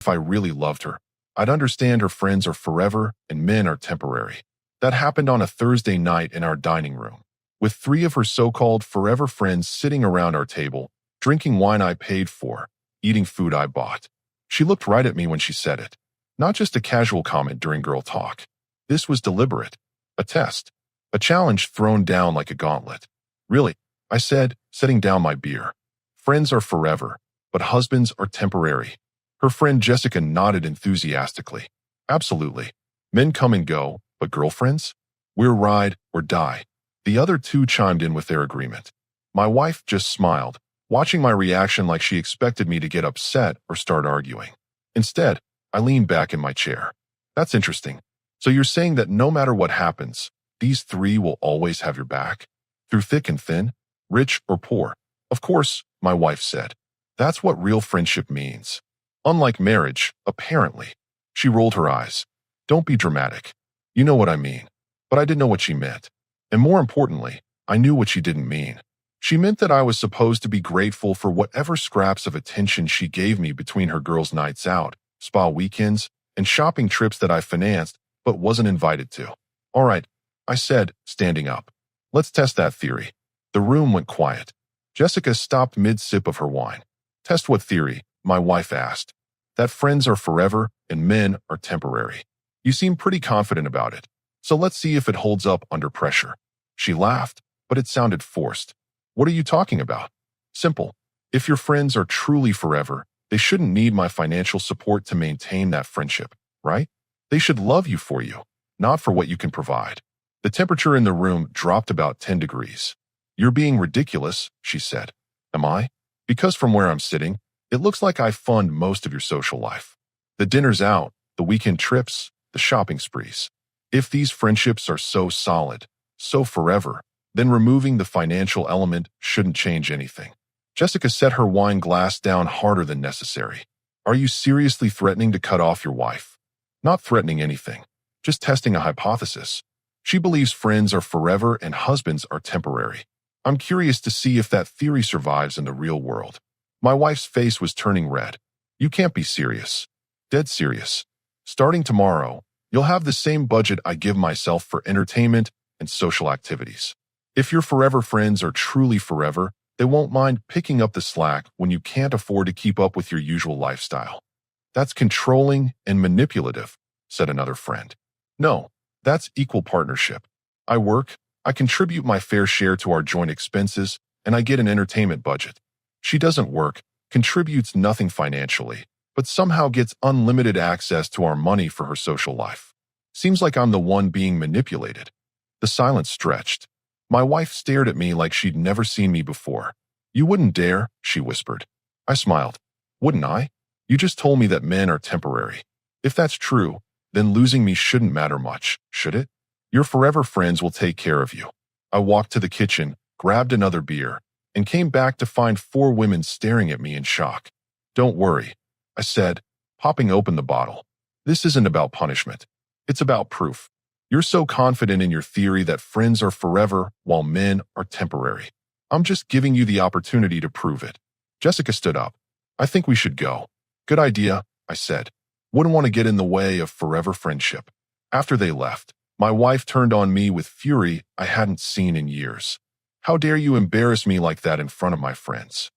If I really loved her, I'd understand her friends are forever and men are temporary. That happened on a Thursday night in our dining room, with three of her so-called forever friends sitting around our table, drinking wine I paid for, eating food I bought. She looked right at me when she said it. Not just a casual comment during girl talk. This was deliberate. A test. A challenge thrown down like a gauntlet. Really, I said, setting down my beer. Friends are forever, but husbands are temporary. Her friend Jessica nodded enthusiastically. Absolutely. Men come and go, but girlfriends? We're ride or die. The other two chimed in with their agreement. My wife just smiled, watching my reaction like she expected me to get upset or start arguing. Instead, I leaned back in my chair. That's interesting. So you're saying that no matter what happens, these three will always have your back? Through thick and thin? Rich or poor? Of course, my wife said. That's what real friendship means. Unlike marriage, apparently. She rolled her eyes. Don't be dramatic. You know what I mean. But I didn't know what she meant. And more importantly, I knew what she didn't mean. She meant that I was supposed to be grateful for whatever scraps of attention she gave me between her girls' nights out, spa weekends, and shopping trips that I financed but wasn't invited to. All right, I said, standing up. Let's test that theory. The room went quiet. Jessica stopped mid-sip of her wine. Test what theory? My wife asked. That friends are forever and men are temporary. You seem pretty confident about it. So let's see if it holds up under pressure. She laughed, but it sounded forced. What are you talking about? Simple. If your friends are truly forever, they shouldn't need my financial support to maintain that friendship, right? They should love you for you, not for what you can provide. The temperature in the room dropped about 10 degrees. You're being ridiculous, she said. Am I? Because from where I'm sitting, it looks like I fund most of your social life. The dinners out, the weekend trips, the shopping sprees. If these friendships are so solid, so forever, then removing the financial element shouldn't change anything. Jessica set her wine glass down harder than necessary. Are you seriously threatening to cut off your wife? Not threatening anything, just testing a hypothesis. She believes friends are forever and husbands are temporary. I'm curious to see if that theory survives in the real world. My wife's face was turning red. You can't be serious. Dead serious. Starting tomorrow, you'll have the same budget I give myself for entertainment and social activities. If your forever friends are truly forever, they won't mind picking up the slack when you can't afford to keep up with your usual lifestyle. That's controlling and manipulative, said another friend. No, that's equal partnership. I work, I contribute my fair share to our joint expenses, and I get an entertainment budget. She doesn't work, contributes nothing financially, but somehow gets unlimited access to our money for her social life. Seems like I'm the one being manipulated. The silence stretched. My wife stared at me like she'd never seen me before. You wouldn't dare, she whispered. I smiled. Wouldn't I? You just told me that men are temporary. If that's true, then losing me shouldn't matter much, should it? Your forever friends will take care of you. I walked to the kitchen, grabbed another beer, and came back to find four women staring at me in shock. Don't worry, I said, popping open the bottle. This isn't about punishment. It's about proof. You're so confident in your theory that friends are forever while men are temporary. I'm just giving you the opportunity to prove it. Jessica stood up. I think we should go. Good idea, I said. Wouldn't want to get in the way of forever friendship. After they left, my wife turned on me with fury I hadn't seen in years. How dare you embarrass me like that in front of my friends?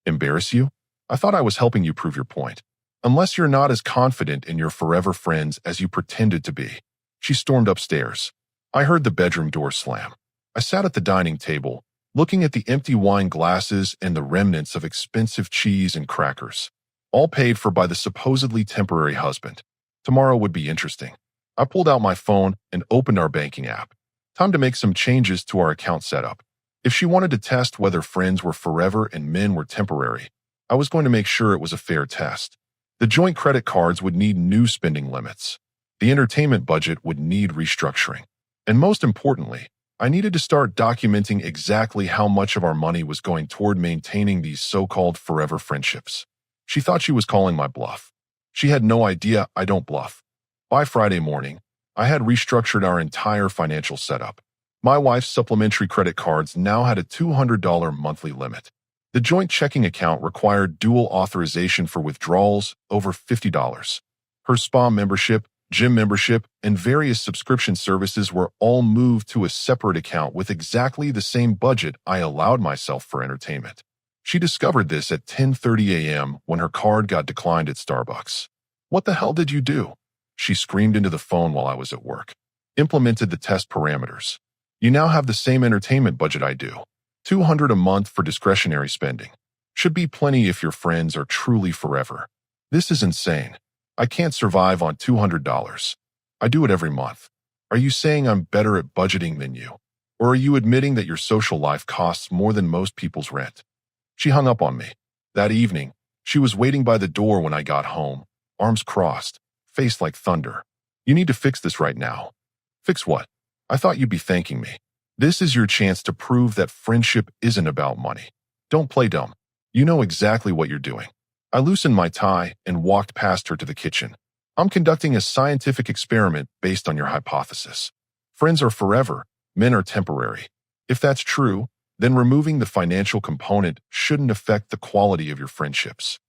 Embarrass you? I thought I was helping you prove your point. Unless you're not as confident in your forever friends as you pretended to be. She stormed upstairs. I heard the bedroom door slam. I sat at the dining table, looking at the empty wine glasses and the remnants of expensive cheese and crackers, all paid for by the supposedly temporary husband. Tomorrow would be interesting. I pulled out my phone and opened our banking app. Time to make some changes to our account setup. If she wanted to test whether friends were forever and men were temporary, I was going to make sure it was a fair test. The joint credit cards would need new spending limits. The entertainment budget would need restructuring. And most importantly, I needed to start documenting exactly how much of our money was going toward maintaining these so-called forever friendships. She thought she was calling my bluff. She had no idea I don't bluff. By Friday morning, I had restructured our entire financial setup. My wife's supplementary credit cards now had a $200 monthly limit. The joint checking account required dual authorization for withdrawals over $50. Her spa membership, gym membership, and various subscription services were all moved to a separate account with exactly the same budget I allowed myself for entertainment. She discovered this at 10:30 a.m. when her card got declined at Starbucks. "What the hell did you do?" She screamed into the phone while I was at work. "Implemented the test parameters. You now have the same entertainment budget I do. $200 a month for discretionary spending. Should be plenty if your friends are truly forever. This is insane. I can't survive on $200. I do it every month. Are you saying I'm better at budgeting than you? Or are you admitting that your social life costs more than most people's rent?" She hung up on me. That evening, she was waiting by the door when I got home, arms crossed, face like thunder. "You need to fix this right now." "Fix what? I thought you'd be thanking me." "This is your chance to prove that friendship isn't about money. Don't play dumb. You know exactly what you're doing." I loosened my tie and walked past her to the kitchen. "I'm conducting a scientific experiment based on your hypothesis. Friends are forever, men are temporary. If that's true, then removing the financial component shouldn't affect the quality of your friendships.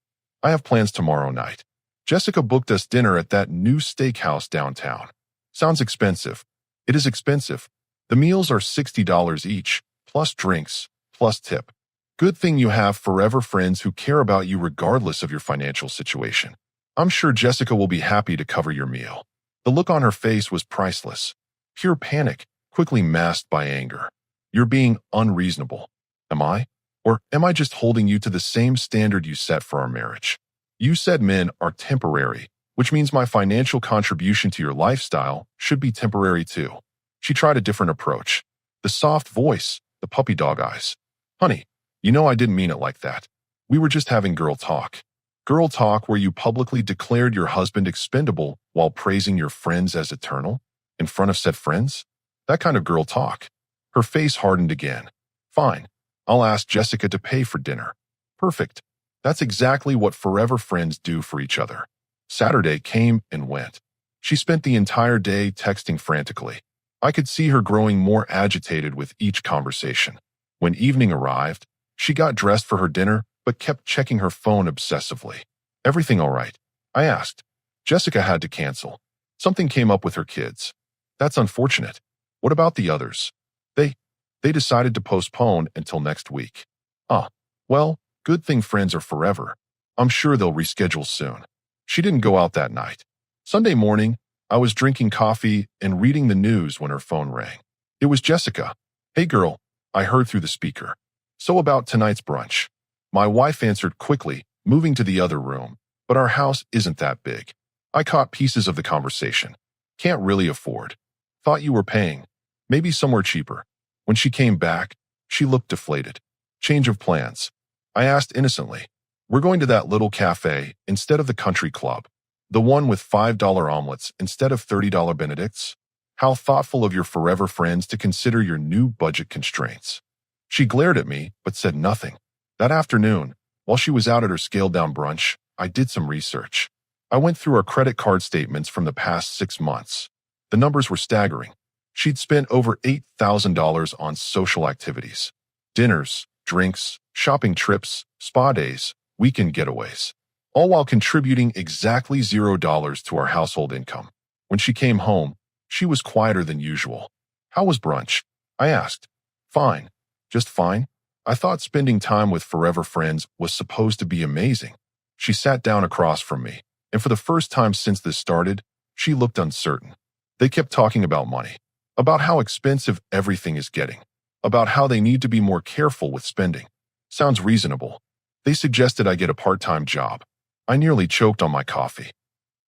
I have plans tomorrow night. Jessica booked us dinner at that new steakhouse downtown. Sounds expensive. It is expensive. The meals are $60 each, plus drinks, plus tip. Good thing you have forever friends who care about you regardless of your financial situation. I'm sure Jessica will be happy to cover your meal." The look on her face was priceless. Pure panic, quickly masked by anger. "You're being unreasonable." "Am I? Or am I just holding you to the same standard you set for our marriage? You said men are temporary, which means my financial contribution to your lifestyle should be temporary too." She tried a different approach. The soft voice, the puppy dog eyes. "Honey, you know I didn't mean it like that. We were just having girl talk." "Girl talk where you publicly declared your husband expendable while praising your friends as eternal? In front of said friends? That kind of girl talk." Her face hardened again. "Fine. I'll ask Jessica to pay for dinner." "Perfect. That's exactly what forever friends do for each other." Saturday came and went. She spent the entire day texting frantically. I could see her growing more agitated with each conversation. When evening arrived, she got dressed for her dinner but kept checking her phone obsessively. "Everything all right?" I asked. "Jessica had to cancel. Something came up with her kids." "That's unfortunate. What about the others?" They decided to postpone until next week." "Ah, well, good thing friends are forever. I'm sure they'll reschedule soon." She didn't go out that night. Sunday morning, I was drinking coffee and reading the news when her phone rang. It was Jessica. "Hey girl," I heard through the speaker. "So about tonight's brunch." My wife answered quickly, moving to the other room, "But our house isn't that big." I caught pieces of the conversation. "Can't really afford. Thought you were paying. Maybe somewhere cheaper." When she came back, she looked deflated. "Change of plans." I asked innocently. "We're going to that little cafe instead of the country club. The one with $5 omelets instead of $30 Benedicts? How thoughtful of your forever friends to consider your new budget constraints." She glared at me, but said nothing. That afternoon, while she was out at her scaled-down brunch, I did some research. I went through our credit card statements from the past 6 months. The numbers were staggering. She'd spent over $8,000 on social activities. Dinners, drinks, shopping trips, spa days, weekend getaways. All while contributing exactly $0 to our household income. When she came home, she was quieter than usual. "How was brunch?" I asked. "Fine. Just fine. I thought spending time with forever friends was supposed to be amazing." She sat down across from me, and for the first time since this started, she looked uncertain. They kept talking about money. About how expensive everything is getting. About how they need to be more careful with spending. Sounds reasonable. They suggested I get a part-time job. I nearly choked on my coffee.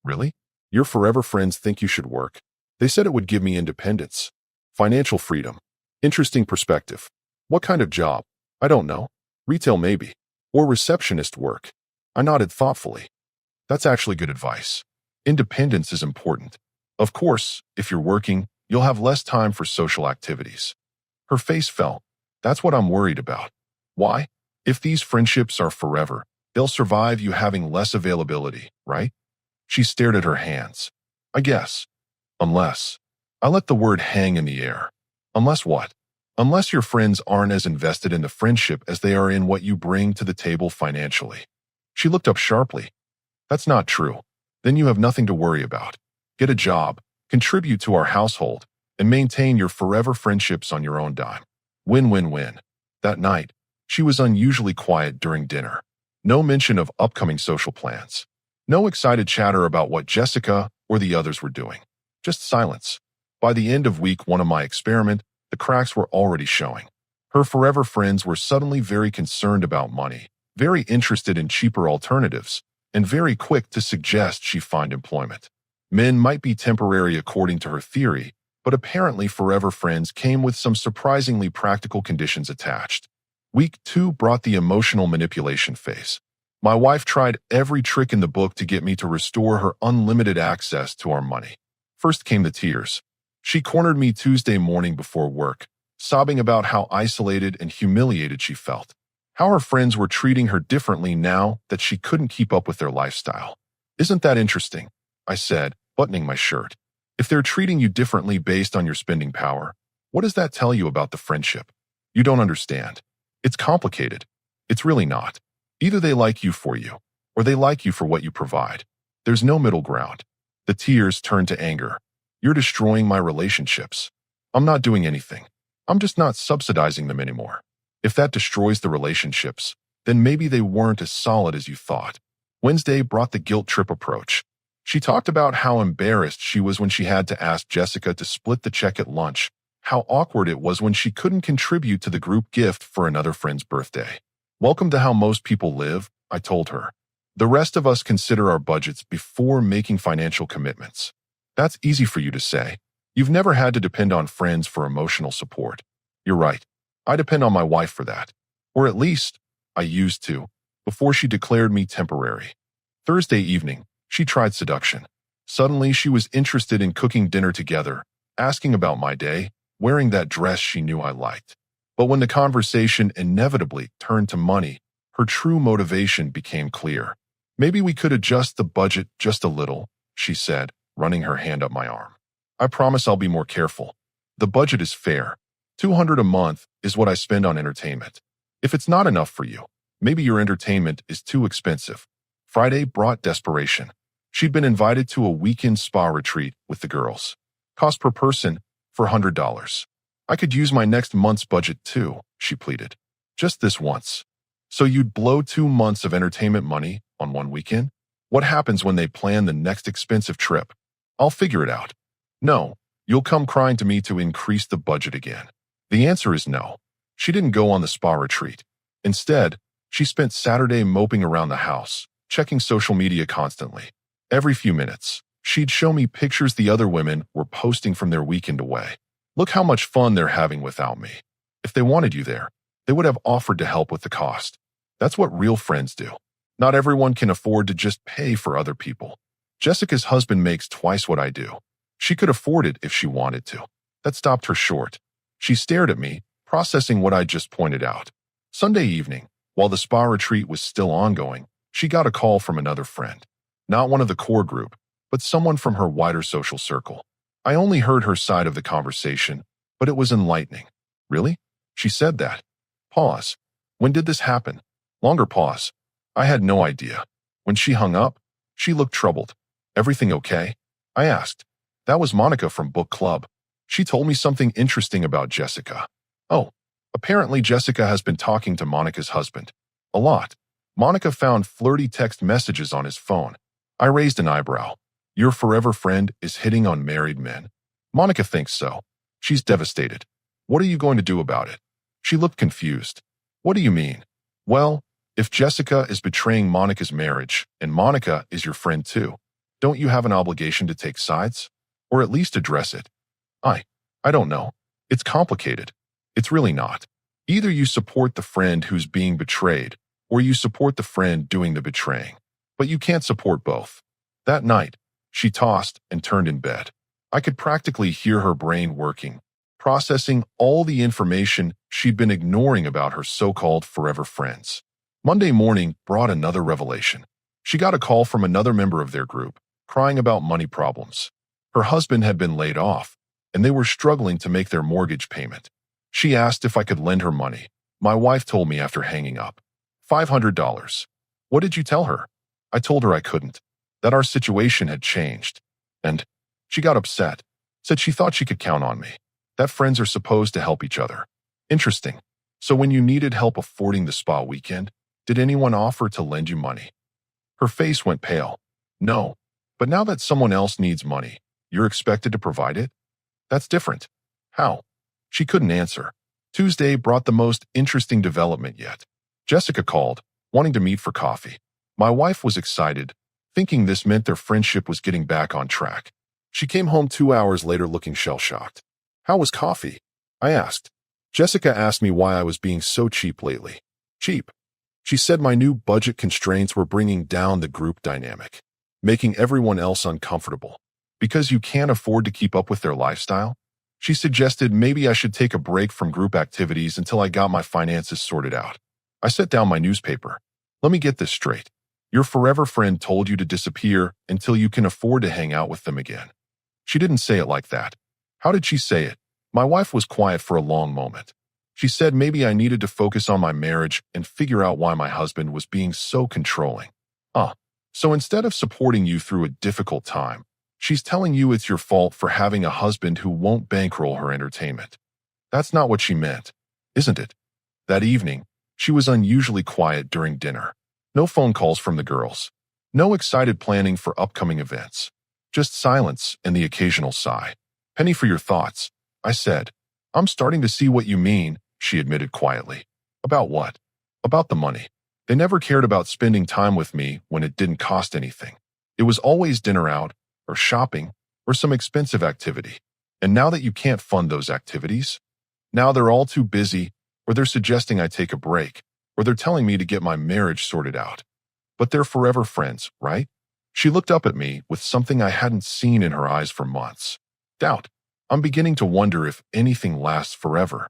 "Really? Your forever friends think you should work?" They said it would give me independence. Financial freedom. Interesting perspective. "What kind of job?" "I don't know. Retail maybe. Or receptionist work." I nodded thoughtfully. "That's actually good advice. Independence is important. Of course, if you're working, you'll have less time for social activities." Her face fell. "That's what I'm worried about." "Why? If these friendships are forever, they'll survive you having less availability, right?" She stared at her hands. "I guess. Unless." I let the word hang in the air. "Unless what?" unless your friends aren't as invested in the friendship as they are in what you bring to the table financially. She looked up sharply. That's not true. Then you have nothing to worry about. Get a job, contribute to our household, and maintain your forever friendships on your own dime. Win-win-win. That night, she was unusually quiet during dinner. No mention of upcoming social plans. No excited chatter about what Jessica or the others were doing. Just silence. By the end of week one of my experiment, the cracks were already showing. Her forever friends were suddenly very concerned about money, very interested in cheaper alternatives, and very quick to suggest she find employment. Men might be temporary according to her theory, but apparently forever friends came with some surprisingly practical conditions attached. Week 2 brought the emotional manipulation phase. My wife tried every trick in the book to get me to restore her unlimited access to our money. First came the tears. She cornered me Tuesday morning before work, sobbing about how isolated and humiliated she felt, how her friends were treating her differently now that she couldn't keep up with their lifestyle. Isn't that interesting? I said, buttoning my shirt. If they're treating you differently based on your spending power, what does that tell you about the friendship? You don't understand. It's complicated. It's really not. Either they like you for you, or they like you for what you provide. There's no middle ground. The tears turned to anger. You're destroying my relationships. I'm not doing anything. I'm just not subsidizing them anymore. If that destroys the relationships, then maybe they weren't as solid as you thought. Wednesday brought the guilt trip approach. She talked about how embarrassed she was when she had to ask Jessica to split the check at lunch, how awkward it was when she couldn't contribute to the group gift for another friend's birthday. Welcome to how most people live, I told her. The rest of us consider our budgets before making financial commitments. That's easy for you to say. You've never had to depend on friends for emotional support. You're right. I depend on my wife for that. Or at least, I used to, before she declared me temporary. Thursday evening, she tried seduction. Suddenly, she was interested in cooking dinner together, asking about my day, wearing that dress she knew I liked. But when the conversation inevitably turned to money, her true motivation became clear. Maybe we could adjust the budget just a little, she said, running her hand up my arm. I promise I'll be more careful. The budget is fair. $200 a month is what I spend on entertainment. If it's not enough for you, maybe your entertainment is too expensive. Friday brought desperation. She'd been invited to a weekend spa retreat with the girls. Cost per person, $400. I could use my next month's budget too, she pleaded. Just this once. So you'd blow 2 months of entertainment money on one weekend? What happens when they plan the next expensive trip? I'll figure it out. No, you'll come crying to me to increase the budget again. The answer is no. She didn't go on the spa retreat. Instead, she spent Saturday moping around the house, checking social media constantly. Every few minutes, she'd show me pictures the other women were posting from their weekend away. Look how much fun they're having without me. If they wanted you there, they would have offered to help with the cost. That's what real friends do. Not everyone can afford to just pay for other people. Jessica's husband makes twice what I do. She could afford it if she wanted to. That stopped her short. She stared at me, processing what I just pointed out. Sunday evening, while the spa retreat was still ongoing, she got a call from another friend. Not one of the core group, but someone from her wider social circle. I only heard her side of the conversation, but it was enlightening. Really? She said that. Pause. When did this happen? Longer pause. I had no idea. When she hung up, she looked troubled. Everything okay? I asked. That was Monica from book club. She told me something interesting about Jessica. Oh, apparently Jessica has been talking to Monica's husband. A lot. Monica found flirty text messages on his phone. I raised an eyebrow. Your forever friend is hitting on married men. Monica thinks so. She's devastated. What are you going to do about it? She looked confused. What do you mean? Well, if Jessica is betraying Monica's marriage, and Monica is your friend too, don't you have an obligation to take sides? Or at least address it? I don't know. It's complicated. It's really not. Either you support the friend who's being betrayed, or you support the friend doing the betraying. But you can't support both. That night, she tossed and turned in bed. I could practically hear her brain working, processing all the information she'd been ignoring about her so-called forever friends. Monday morning brought another revelation. She got a call from another member of their group, crying about money problems. Her husband had been laid off, and they were struggling to make their mortgage payment. She asked if I could lend her money. My wife told me after hanging up. $500. What did you tell her? I told her I couldn't, that our situation had changed. And she got upset, said she thought she could count on me, that friends are supposed to help each other. Interesting. So when you needed help affording the spa weekend, did anyone offer to lend you money? Her face went pale. No, but now that someone else needs money, you're expected to provide it? That's different. How? She couldn't answer. Tuesday brought the most interesting development yet. Jessica called, wanting to meet for coffee. My wife was excited, thinking this meant their friendship was getting back on track. She came home 2 hours later looking shell-shocked. How was coffee? I asked. Jessica asked me why I was being so cheap lately. Cheap. She said my new budget constraints were bringing down the group dynamic, making everyone else uncomfortable. Because you can't afford to keep up with their lifestyle? She suggested maybe I should take a break from group activities until I got my finances sorted out. I set down my newspaper. Let me get this straight. Your forever friend told you to disappear until you can afford to hang out with them again. She didn't say it like that. How did she say it? My wife was quiet for a long moment. She said maybe I needed to focus on my marriage and figure out why my husband was being so controlling. So instead of supporting you through a difficult time, she's telling you it's your fault for having a husband who won't bankroll her entertainment. That's not what she meant, isn't it? That evening, she was unusually quiet during dinner. No phone calls from the girls. No excited planning for upcoming events. Just silence and the occasional sigh. Penny for your thoughts, I said. I'm starting to see what you mean, she admitted quietly. About what? About the money. They never cared about spending time with me when it didn't cost anything. It was always dinner out, or shopping, or some expensive activity. And now that you can't fund those activities, now they're all too busy, or they're suggesting I take a break, or they're telling me to get my marriage sorted out. But they're forever friends, right? She looked up at me with something I hadn't seen in her eyes for months. Doubt. I'm beginning to wonder if anything lasts forever.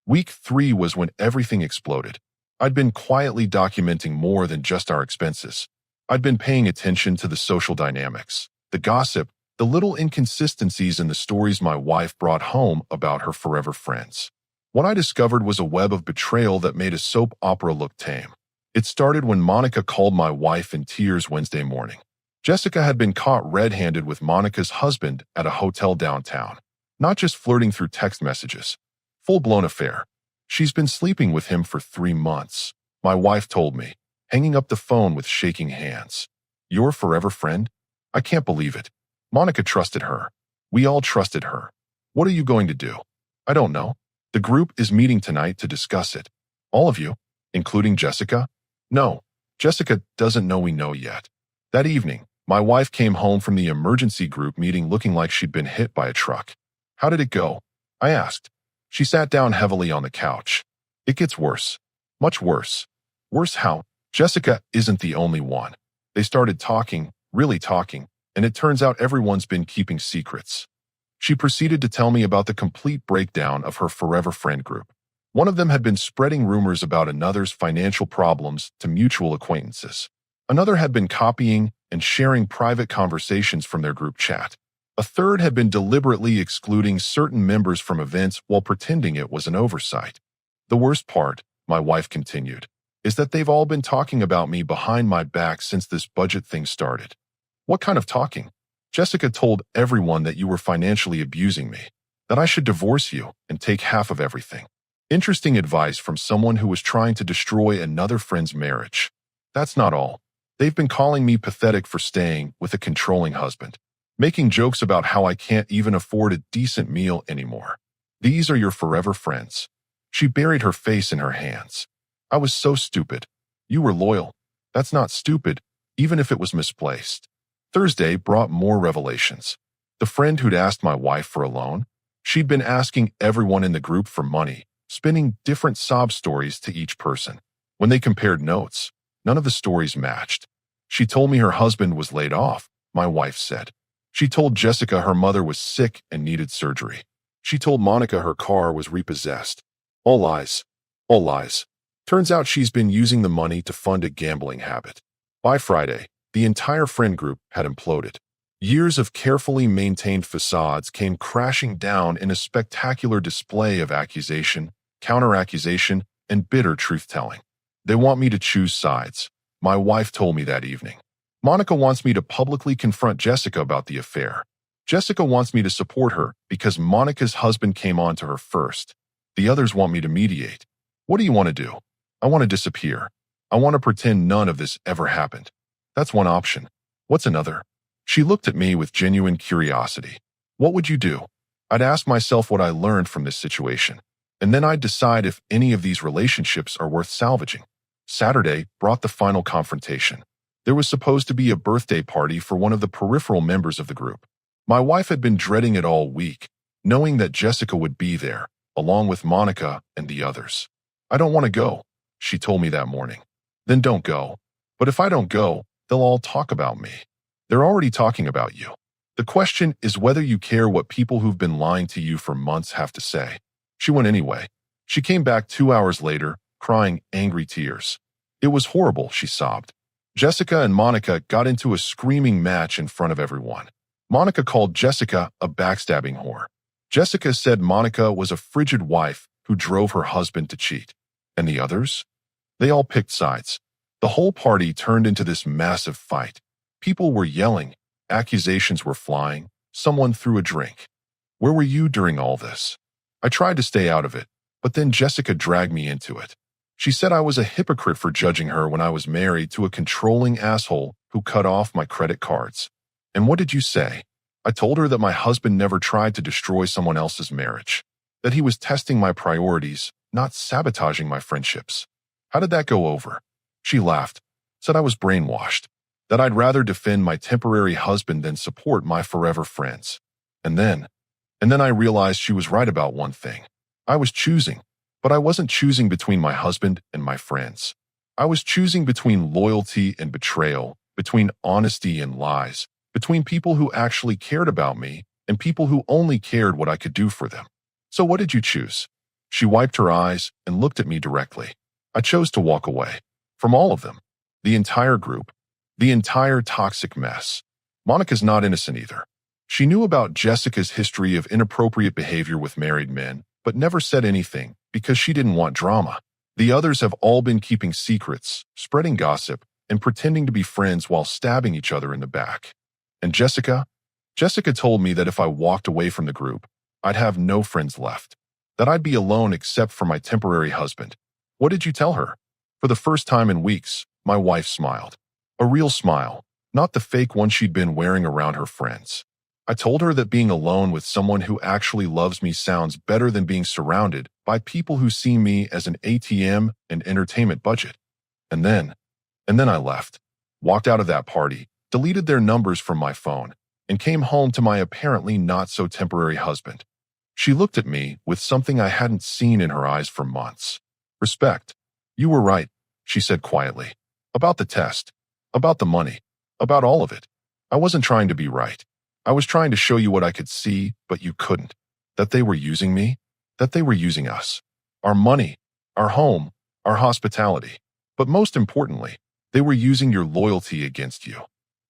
Week 3 was when everything exploded. I'd been quietly documenting more than just our expenses. I'd been paying attention to the social dynamics, the gossip, the little inconsistencies in the stories my wife brought home about her forever friends. What I discovered was a web of betrayal that made a soap opera look tame. It started when Monica called my wife in tears Wednesday morning. Jessica had been caught red-handed with Monica's husband at a hotel downtown. Not just flirting through text messages. Full-blown affair. She's been sleeping with him for 3 months, my wife told me, hanging up the phone with shaking hands. Your forever friend? I can't believe it. Monica trusted her. We all trusted her. What are you going to do? I don't know. The group is meeting tonight to discuss it. All of you, including Jessica? No, Jessica doesn't know we know yet. That evening, my wife came home from the emergency group meeting looking like she'd been hit by a truck. How did it go? I asked. She sat down heavily on the couch. It gets worse. Much worse. Worse how? Jessica isn't the only one. They started talking, really talking, and it turns out everyone's been keeping secrets. She proceeded to tell me about the complete breakdown of her forever friend group. One of them had been spreading rumors about another's financial problems to mutual acquaintances. Another had been copying and sharing private conversations from their group chat. A third had been deliberately excluding certain members from events while pretending it was an oversight. The worst part, my wife continued, is that they've all been talking about me behind my back since this budget thing started. What kind of talking? Jessica told everyone that you were financially abusing me, that I should divorce you and take half of everything. Interesting advice from someone who was trying to destroy another friend's marriage. That's not all. They've been calling me pathetic for staying with a controlling husband, making jokes about how I can't even afford a decent meal anymore. These are your forever friends. She buried her face in her hands. I was so stupid. You were loyal. That's not stupid, even if it was misplaced. Thursday brought more revelations. The friend who'd asked my wife for a loan, she'd been asking everyone in the group for money, spinning different sob stories to each person. When they compared notes, none of the stories matched. She told me her husband was laid off, my wife said. She told Jessica her mother was sick and needed surgery. She told Monica her car was repossessed. All lies. All lies. Turns out she's been using the money to fund a gambling habit. By Friday, the entire friend group had imploded. Years of carefully maintained facades came crashing down in a spectacular display of accusation, counter-accusation, and bitter truth-telling. They want me to choose sides. My wife told me that evening. Monica wants me to publicly confront Jessica about the affair. Jessica wants me to support her because Monica's husband came on to her first. The others want me to mediate. What do you want to do? I want to disappear. I want to pretend none of this ever happened. That's one option. What's another? She looked at me with genuine curiosity. What would you do? I'd ask myself what I learned from this situation, and then I'd decide if any of these relationships are worth salvaging. Saturday brought the final confrontation. There was supposed to be a birthday party for one of the peripheral members of the group. My wife had been dreading it all week, knowing that Jessica would be there, along with Monica and the others. I don't want to go, she told me that morning. Then don't go. But if I don't go, they'll all talk about me. They're already talking about you. The question is whether you care what people who've been lying to you for months have to say. She went anyway. She came back 2 hours later, crying angry tears. It was horrible, she sobbed. Jessica and Monica got into a screaming match in front of everyone. Monica called Jessica a backstabbing whore. Jessica said Monica was a frigid wife who drove her husband to cheat. And the others? They all picked sides. The whole party turned into this massive fight. People were yelling, accusations were flying, someone threw a drink. Where were you during all this? I tried to stay out of it, but then Jessica dragged me into it. She said I was a hypocrite for judging her when I was married to a controlling asshole who cut off my credit cards. And what did you say? I told her that my husband never tried to destroy someone else's marriage, that he was testing my priorities, not sabotaging my friendships. How did that go over? She laughed, said I was brainwashed, that I'd rather defend my temporary husband than support my forever friends. And then I realized she was right about one thing. I was choosing, but I wasn't choosing between my husband and my friends. I was choosing between loyalty and betrayal, between honesty and lies, between people who actually cared about me and people who only cared what I could do for them. So what did you choose? She wiped her eyes and looked at me directly. I chose to walk away. From all of them. The entire group. The entire toxic mess. Monica's not innocent either. She knew about Jessica's history of inappropriate behavior with married men, but never said anything because she didn't want drama. The others have all been keeping secrets, spreading gossip, and pretending to be friends while stabbing each other in the back. And Jessica? Jessica told me that if I walked away from the group, I'd have no friends left. That I'd be alone except for my temporary husband. What did you tell her? For the first time in weeks, my wife smiled. A real smile, not the fake one she'd been wearing around her friends. I told her that being alone with someone who actually loves me sounds better than being surrounded by people who see me as an ATM and entertainment budget. And then I left, walked out of that party, deleted their numbers from my phone, and came home to my apparently not-so-temporary husband. She looked at me with something I hadn't seen in her eyes for months. Respect. You were right, she said quietly. About the test. About the money. About all of it. I wasn't trying to be right. I was trying to show you what I could see, but you couldn't. That they were using me. That they were using us. Our money. Our home. Our hospitality. But most importantly, they were using your loyalty against you.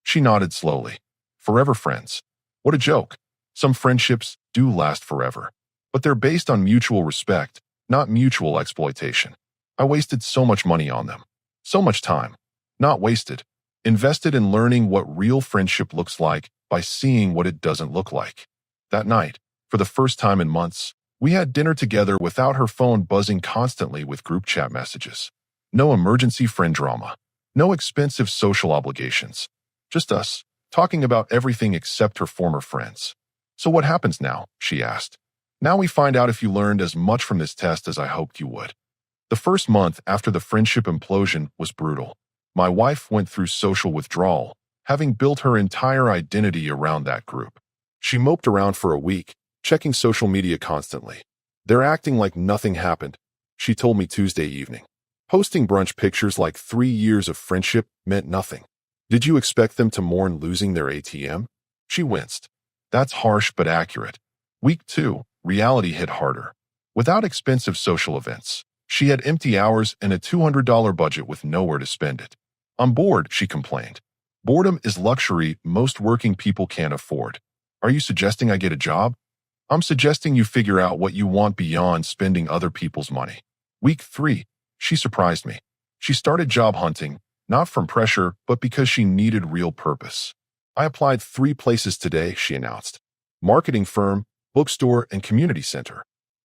She nodded slowly. Forever friends. What a joke. Some friendships do last forever. But they're based on mutual respect, not mutual exploitation. I wasted so much money on them. So much time. Not wasted. Invested in learning what real friendship looks like by seeing what it doesn't look like. That night, for the first time in months, we had dinner together without her phone buzzing constantly with group chat messages. No emergency friend drama. No expensive social obligations. Just us, talking about everything except her former friends. So what happens now? She asked. Now we find out if you learned as much from this test as I hoped you would. The first month after the friendship implosion was brutal. My wife went through social withdrawal, having built her entire identity around that group. She moped around for a week, checking social media constantly. They're acting like nothing happened, she told me Tuesday evening. Posting brunch pictures like 3 years of friendship meant nothing. Did you expect them to mourn losing their ATM? She winced. That's harsh but accurate. Week 2, reality hit harder. Without expensive social events, she had empty hours and a $200 budget with nowhere to spend it. I'm bored, she complained. Boredom is luxury most working people can't afford. Are you suggesting I get a job? I'm suggesting you figure out what you want beyond spending other people's money. Week 3, she surprised me. She started job hunting, not from pressure, but because she needed real purpose. I applied 3 places today, she announced. Marketing firm, bookstore, and community center.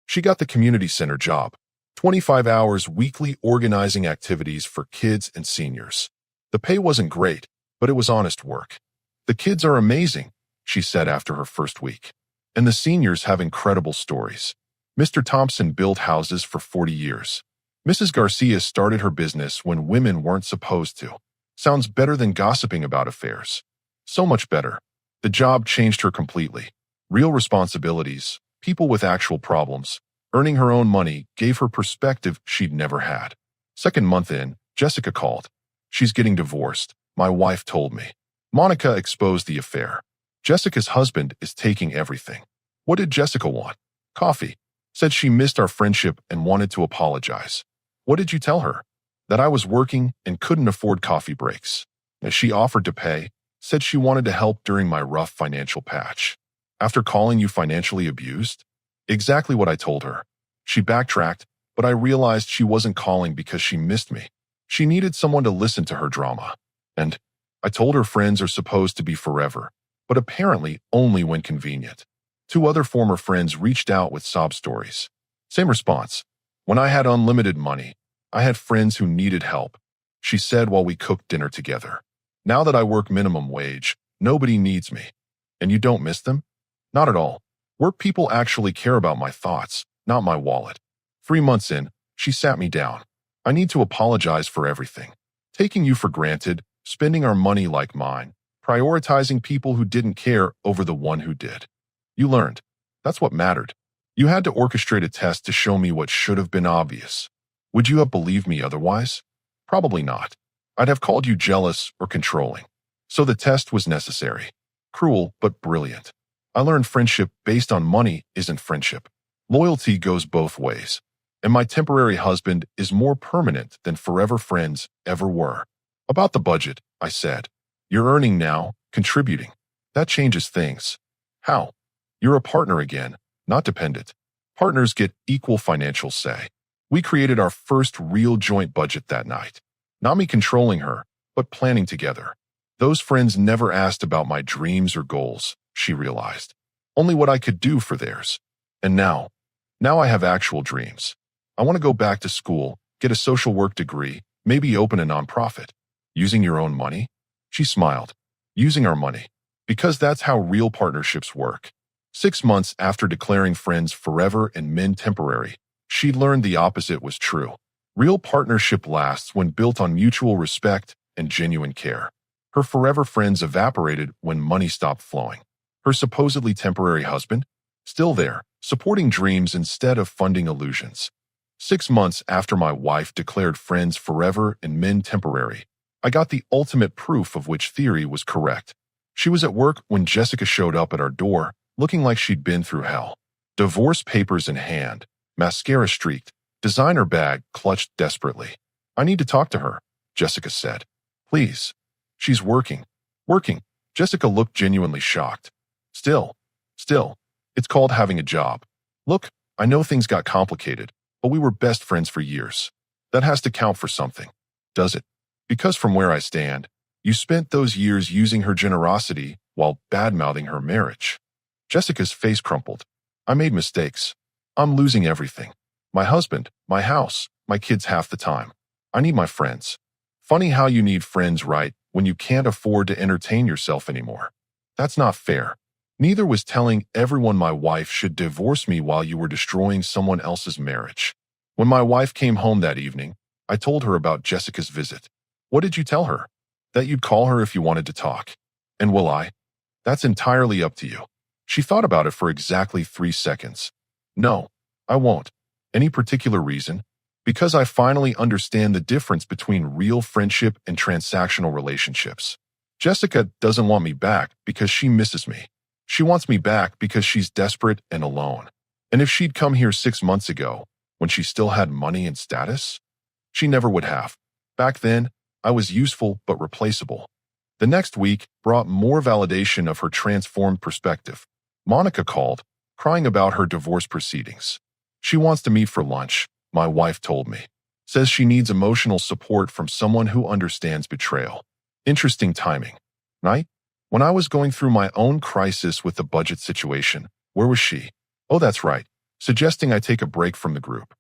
She got the community center job. 25 hours weekly organizing activities for kids and seniors. The pay wasn't great, but it was honest work. The kids are amazing, she said after her first week. And the seniors have incredible stories. Mr. Thompson built houses for 40 years. Mrs. Garcia started her business when women weren't supposed to. Sounds better than gossiping about affairs. So much better. The job changed her completely. Real responsibilities, people with actual problems. Earning her own money gave her perspective she'd never had. Second month in, Jessica called. She's getting divorced, my wife told me. Monica exposed the affair. Jessica's husband is taking everything. What did Jessica want? Coffee. Said she missed our friendship and wanted to apologize. What did you tell her? That I was working and couldn't afford coffee breaks. As she offered to pay, said she wanted to help during my rough financial patch. After calling you financially abused? Exactly what I told her. She backtracked, but I realized she wasn't calling because she missed me. She needed someone to listen to her drama. And I told her friends are supposed to be forever, but apparently only when convenient. 2 other former friends reached out with sob stories. Same response. When I had unlimited money, I had friends who needed help, she said while we cooked dinner together. Now that I work minimum wage, nobody needs me. And you don't miss them? Not at all. Work people actually care about my thoughts, not my wallet. 3 months in, she sat me down. I need to apologize for everything. Taking you for granted, spending our money like mine, prioritizing people who didn't care over the one who did. You learned. That's what mattered. You had to orchestrate a test to show me what should have been obvious. Would you have believed me otherwise? Probably not. I'd have called you jealous or controlling. So the test was necessary. Cruel, but brilliant. I learned friendship based on money isn't friendship. Loyalty goes both ways. And my temporary husband is more permanent than forever friends ever were. About the budget, I said. You're earning now, contributing. That changes things. How? You're a partner again, not dependent. Partners get equal financial say. We created our first real joint budget that night. Not me controlling her, but planning together. Those friends never asked about my dreams or goals, she realized. Only what I could do for theirs. And now I have actual dreams. I want to go back to school, get a social work degree, maybe open a nonprofit. Using your own money? She smiled. Using our money. Because that's how real partnerships work. 6 months after declaring friends forever and men temporary, she learned the opposite was true. Real partnership lasts when built on mutual respect and genuine care. Her forever friends evaporated when money stopped flowing. Her supposedly temporary husband? Still there, supporting dreams instead of funding illusions. 6 months after my wife declared friends forever and men temporary, I got the ultimate proof of which theory was correct. She was at work when Jessica showed up at our door, looking like she'd been through hell. Divorce papers in hand, mascara streaked, designer bag clutched desperately. I need to talk to her, Jessica said. Please. She's working. Working. Jessica looked genuinely shocked. Still. It's called having a job. Look, I know things got complicated, but we were best friends for years. That has to count for something, does it? Because from where I stand, you spent those years using her generosity while bad-mouthing her marriage. Jessica's face crumpled. I made mistakes. I'm losing everything. My husband, my house, my kids half the time. I need my friends. Funny how you need friends right when you can't afford to entertain yourself anymore. That's not fair. Neither was telling everyone my wife should divorce me while you were destroying someone else's marriage. When my wife came home that evening, I told her about Jessica's visit. What did you tell her? That you'd call her if you wanted to talk. And will I? That's entirely up to you. She thought about it for exactly 3 seconds. No, I won't. Any particular reason? Because I finally understand the difference between real friendship and transactional relationships. Jessica doesn't want me back because she misses me. She wants me back because she's desperate and alone. And if she'd come here 6 months ago, when she still had money and status, she never would have. Back then, I was useful but replaceable. The next week brought more validation of her transformed perspective. Monica called, crying about her divorce proceedings. She wants to meet for lunch, my wife told me. Says she needs emotional support from someone who understands betrayal. Interesting timing. Night? When I was going through my own crisis with the budget situation, where was she? Oh, that's right, suggesting I take a break from the group.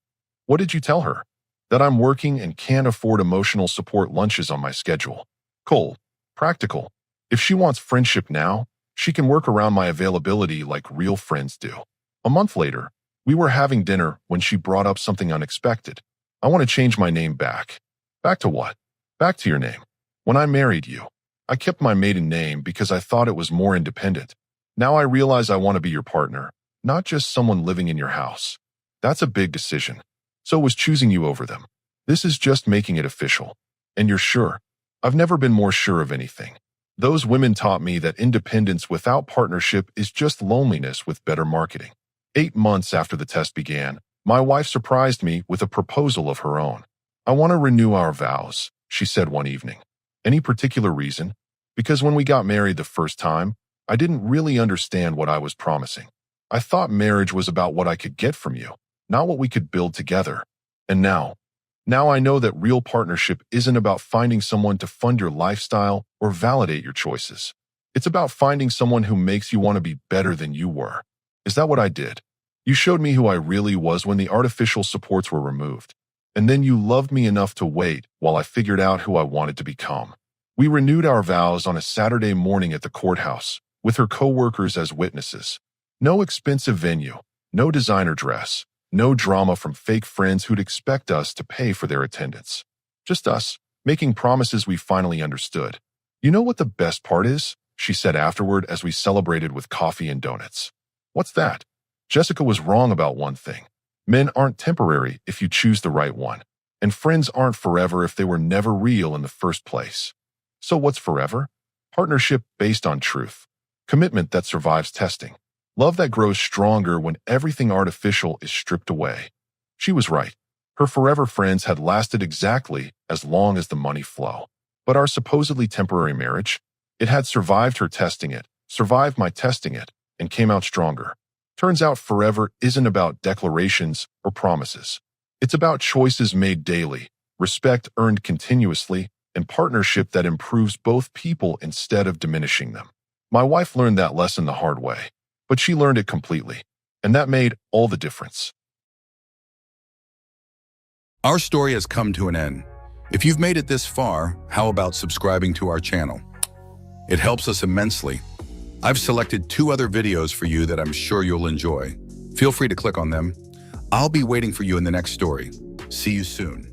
What did you tell her? That I'm working and can't afford emotional support lunches on my schedule. Cold. Practical. If she wants friendship now, she can work around my availability like real friends do. A month later, we were having dinner when she brought up something unexpected. I want to change my name back. Back to what? Back to your name. When I married you, I kept my maiden name because I thought it was more independent. Now I realize I want to be your partner, not just someone living in your house. That's a big decision. So was choosing you over them. This is just making it official. And you're sure? I've never been more sure of anything. Those women taught me that independence without partnership is just loneliness with better marketing. 8 months after the test began, my wife surprised me with a proposal of her own. I want to renew our vows, she said one evening. Any particular reason? Because when we got married the first time, I didn't really understand what I was promising. I thought marriage was about what I could get from you, not what we could build together. And now I know that real partnership isn't about finding someone to fund your lifestyle or validate your choices. It's about finding someone who makes you want to be better than you were. Is that what I did? You showed me who I really was when the artificial supports were removed. And then you loved me enough to wait while I figured out who I wanted to become. We renewed our vows on a Saturday morning at the courthouse, with her co-workers as witnesses. No expensive venue, no designer dress, no drama from fake friends who'd expect us to pay for their attendance. Just us, making promises we finally understood. You know what the best part is? She said afterward as we celebrated with coffee and donuts. What's that? Jessica was wrong about one thing. Men aren't temporary if you choose the right one, and friends aren't forever if they were never real in the first place. So what's forever? Partnership based on truth. Commitment that survives testing. Love that grows stronger when everything artificial is stripped away. She was right. Her forever friends had lasted exactly as long as the money flow. But our supposedly temporary marriage, it had survived her testing it, survived my testing it, and came out stronger. Turns out forever isn't about declarations or promises. It's about choices made daily, respect earned continuously, and partnership that improves both people instead of diminishing them. My wife learned that lesson the hard way, but she learned it completely, and that made all the difference. Our story has come to an end. If you've made it this far, how about subscribing to our channel? It helps us immensely. I've selected 2 other videos for you that I'm sure you'll enjoy. Feel free to click on them. I'll be waiting for you in the next story. See you soon.